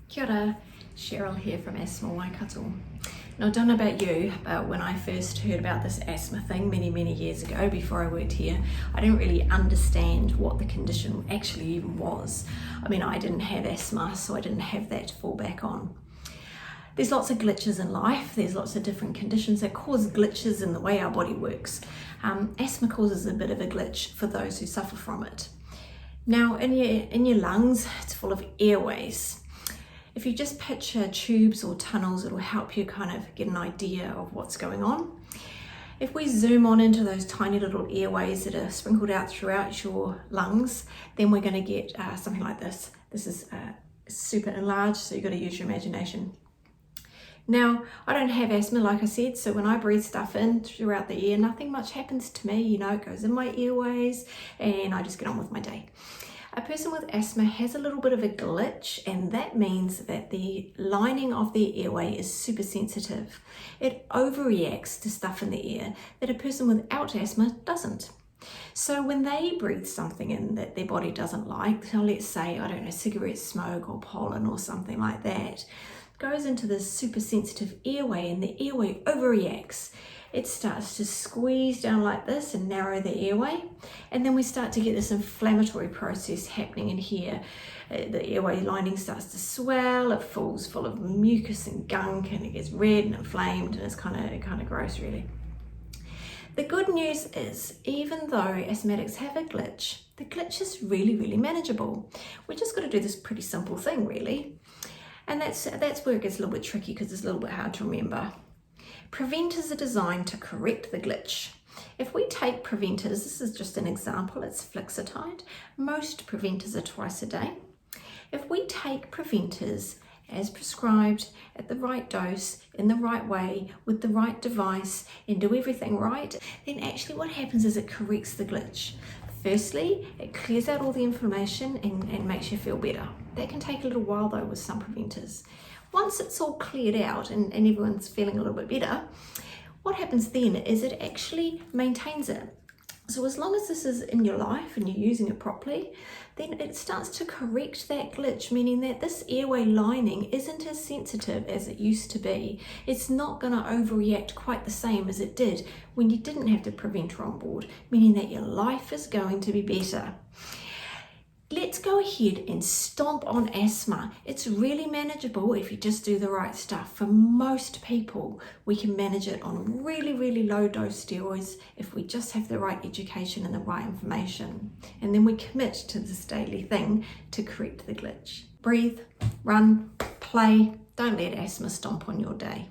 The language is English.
Kia ora, Cheryl here from Asthma Waikato. Now, I don't know about you, but when I first heard about this asthma thing many years ago, before I worked here, I didn't really understand what the condition actually even was. I mean, I didn't have asthma, so I didn't have that to fall back on. There's lots of glitches in life. There's lots of different conditions that cause glitches in the way our body works. Asthma causes a bit of a glitch for those who suffer from it. Now, in your lungs, it's full of airways. If you just picture tubes or tunnels, it'll help you kind of get an idea of what's going on. If we zoom on into those tiny little airways that are sprinkled out throughout your lungs, then we're going to get something like this. This is super enlarged, so you've got to use your imagination. Now, I don't have asthma, like I said, so when I breathe stuff in throughout the air, nothing much happens to me. It goes in my airways and I just get on with my day. A person with asthma has a little bit of a glitch, and that means that the lining of their airway is super sensitive. It overreacts to stuff in the air that a person without asthma doesn't. So when they breathe something in that their body doesn't like, so let's say, cigarette smoke or pollen or something like that, goes into this super sensitive airway and the airway overreacts. It starts to squeeze down like this and narrow the airway, and then we start to get this inflammatory process happening in here. The airway lining starts to swell, it falls full of mucus and gunk, and it gets red and inflamed, and it's kind of gross, really. The good news is, even though asthmatics have a glitch, the glitch is really manageable. We just got to do this pretty simple thing, really. And that's where it gets a little bit tricky, because it's a little bit hard to remember. Preventers are designed to correct the glitch. If we take preventers, this is just an example, it's Flixitide. Most preventers are twice a day. If we take preventers as prescribed, at the right dose, in the right way, with the right device, and do everything right, then actually what happens is it corrects the glitch. Firstly, it clears out all the inflammation and makes you feel better. That can take a little while though with some preventers. Once it's all cleared out and everyone's feeling a little bit better, what happens then is it actually maintains it. So as long as this is in your life and you're using it properly, then it starts to correct that glitch, meaning that this airway lining isn't as sensitive as it used to be. It's not going to overreact quite the same as it did when you didn't have the preventer on board, meaning that your life is going to be better. Let's go ahead and stomp on asthma. It's really manageable if you just do the right stuff. For most people, we can manage it on really low dose steroids if we just have the right education and the right information. And then we commit to this daily thing to correct the glitch. Breathe, run, play. Don't let asthma stomp on your day.